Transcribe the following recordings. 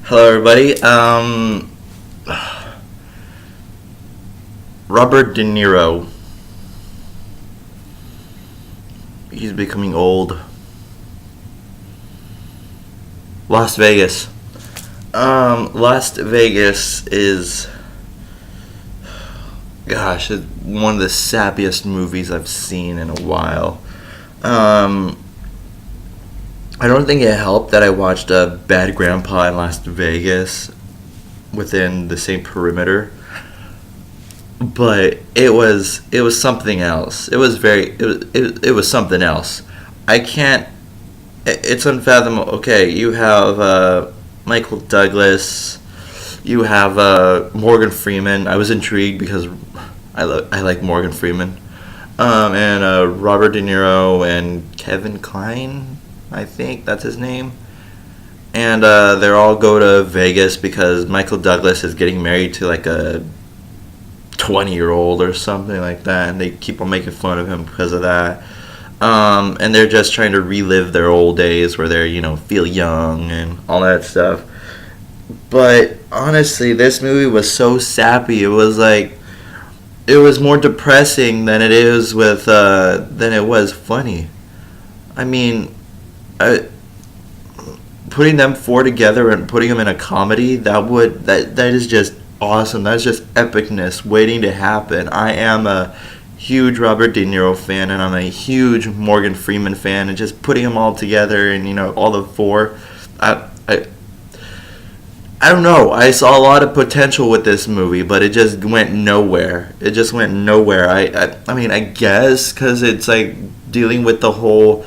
Hello, everybody. Robert De Niro. He's becoming old. Las Vegas. Las Vegas is, gosh, it's one of the sappiest movies I've seen in a while. I don't think it helped that I watched Bad Grandpa in Las Vegas within the same perimeter, but it was something else. It was something else. I can't. It's unfathomable. Okay, you have Michael Douglas, you have Morgan Freeman. I was intrigued because I like Morgan Freeman, and Robert De Niro and Kevin Kline. I think that's his name. And they all go to Vegas because Michael Douglas is getting married to like a 20-year-old or something like that, and they keep on making fun of him because of that. And they're just trying to relive their old days where they're, feel young and all that stuff. But honestly, this movie was so sappy. It was more depressing than than it was funny. I mean, putting them four together and putting them in a comedy, that is just awesome. That's just epicness waiting to happen. I am a huge Robert De Niro fan, and I'm a huge Morgan Freeman fan, and just putting them all together and all the four, I don't know. I saw a lot of potential with this movie, but it just went nowhere. It just went nowhere. I mean, I guess because it's like dealing with the whole,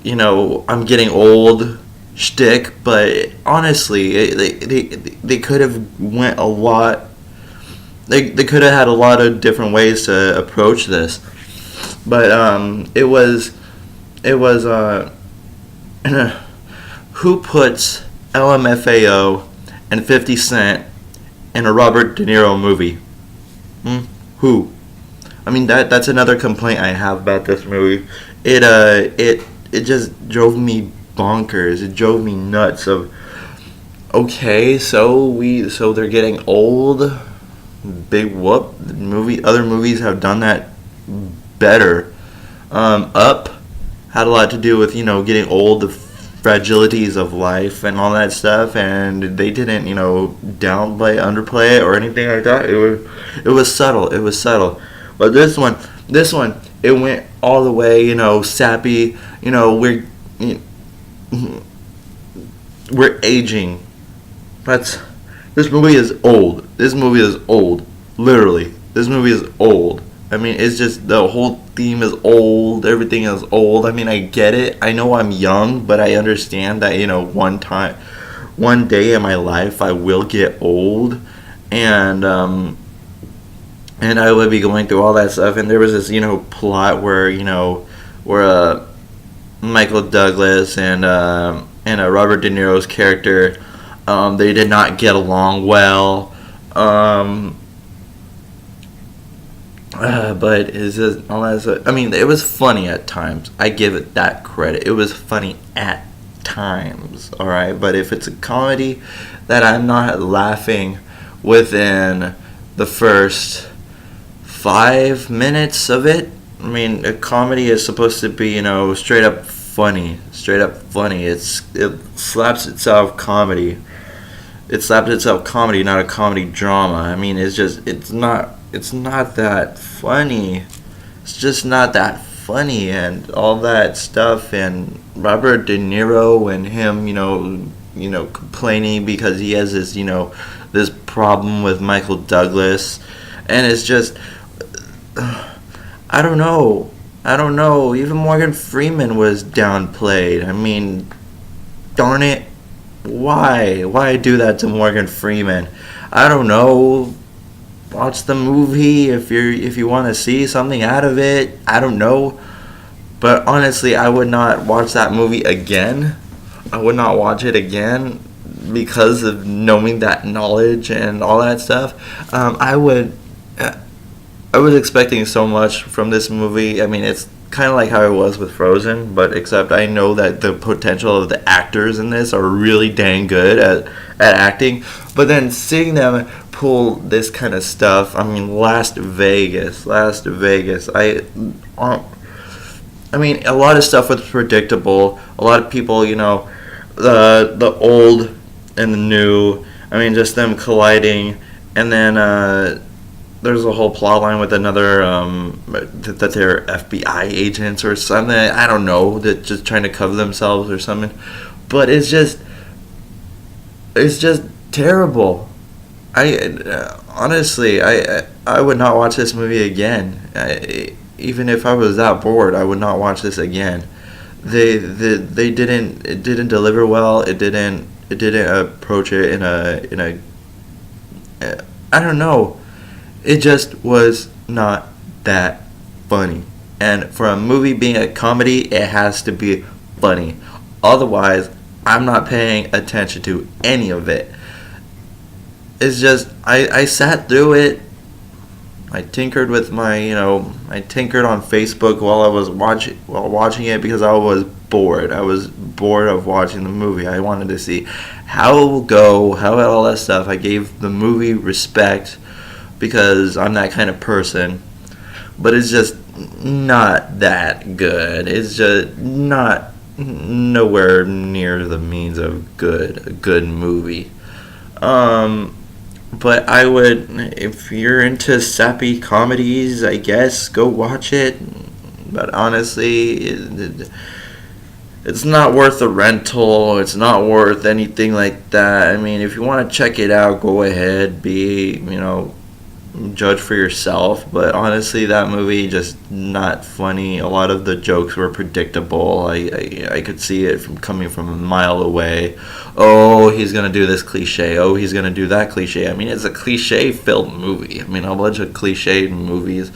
I'm getting old shtick, but honestly, they could have went a lot. They could have had a lot of different ways to approach this, but it was who puts LMFAO and 50 Cent in a Robert De Niro movie? Who? I mean, that's another complaint I have about this movie. It just drove me bonkers. It drove me nuts. Okay, so they're getting old. Big whoop. Other movies have done that better. Up had a lot to do with getting old, the fragilities of life and all that stuff, and they didn't downplay, underplay it or anything like that. It was subtle. It was subtle. But this one, it went all the way. Sappy. We're aging. This movie is old. This movie is old. Literally, this movie is old. I mean, it's just the whole theme is old. Everything is old. I mean, I get it. I know I'm young, but I understand that one day in my life, I will get old, and I would be going through all that stuff. And there was this plot where Michael Douglas and Robert De Niro's character, they did not get along well. But is this all that stuff? I mean, it was funny at times. I give it that credit. It was funny at times, all right. But if it's a comedy that I'm not laughing within the first 5 minutes of it, I mean, a comedy is supposed to be straight up funny. Straight up funny. It slaps itself comedy. It slapped itself comedy, not a comedy drama. I mean, it's not that funny. It's just not that funny, and all that stuff, and Robert De Niro and him, complaining because he has this problem with Michael Douglas, and it's just, I don't know. Even Morgan Freeman was downplayed. I mean, darn it. Why do that to Morgan Freeman? I don't know. Watch the movie if you want to see something out of it. I don't know. But honestly, I would not watch that movie again. I would not watch it again because of knowing that knowledge and all that stuff. I was expecting so much from this movie. I mean, it's kind of like how it was with Frozen, but except I know that the potential of the actors in this are really dang good at acting. But then seeing them pull this kind of stuff, I mean, Las Vegas. I mean, a lot of stuff was predictable. A lot of people, the old and the new. I mean, just them colliding, and then there's a whole plot line with another that they're FBI agents or something. I don't know, that just trying to cover themselves or something. But it's just terrible. Honestly, I would not watch this movie again. Even if I was that bored, I would not watch this again. They didn't, it didn't deliver well. It didn't approach it in a I don't know. It just was not that funny. And for a movie being a comedy, it has to be funny. Otherwise, I'm not paying attention to any of it. It's just I sat through it. I tinkered with I tinkered on Facebook while watching it because I was bored. I was bored of watching the movie. I wanted to see how it will go, how all that stuff. I gave the movie respect because I'm that kind of person. But it's just not that good. It's just not nowhere near the means of a good movie. But I would, if you're into sappy comedies, I guess go watch it. But honestly, it's not worth a rental. It's not worth anything like that. I mean, if you want to check it out, go ahead. Judge for yourself. But honestly, that movie just not funny. A lot of the jokes were predictable. I could see it coming from a mile away. Oh, he's gonna do this cliche. Oh, he's gonna do that cliche. I mean, it's a cliche-filled movie. I mean, a bunch of cliched movies,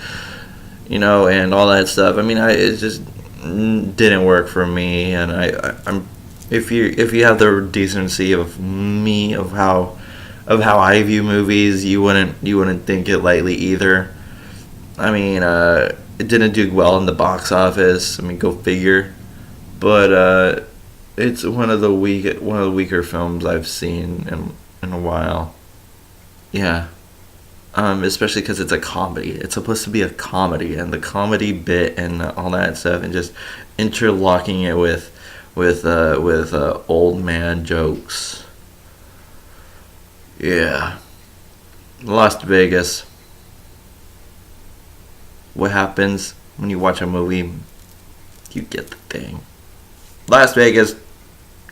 and all that stuff. I mean, it just didn't work for me. And I'm if you have the decency of how I view movies, you wouldn't think it lightly either. I mean, it didn't do well in the box office. I mean, go figure. But it's one of the weaker films I've seen in a while. Yeah. Especially because it's a comedy. It's supposed to be a comedy, and the comedy bit and all that stuff, and just interlocking it with old man jokes. Yeah. Las Vegas. What happens when you watch a movie? You get the thing. Las Vegas.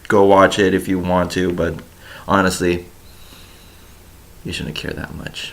Go watch it if you want to, but honestly, you shouldn't care that much.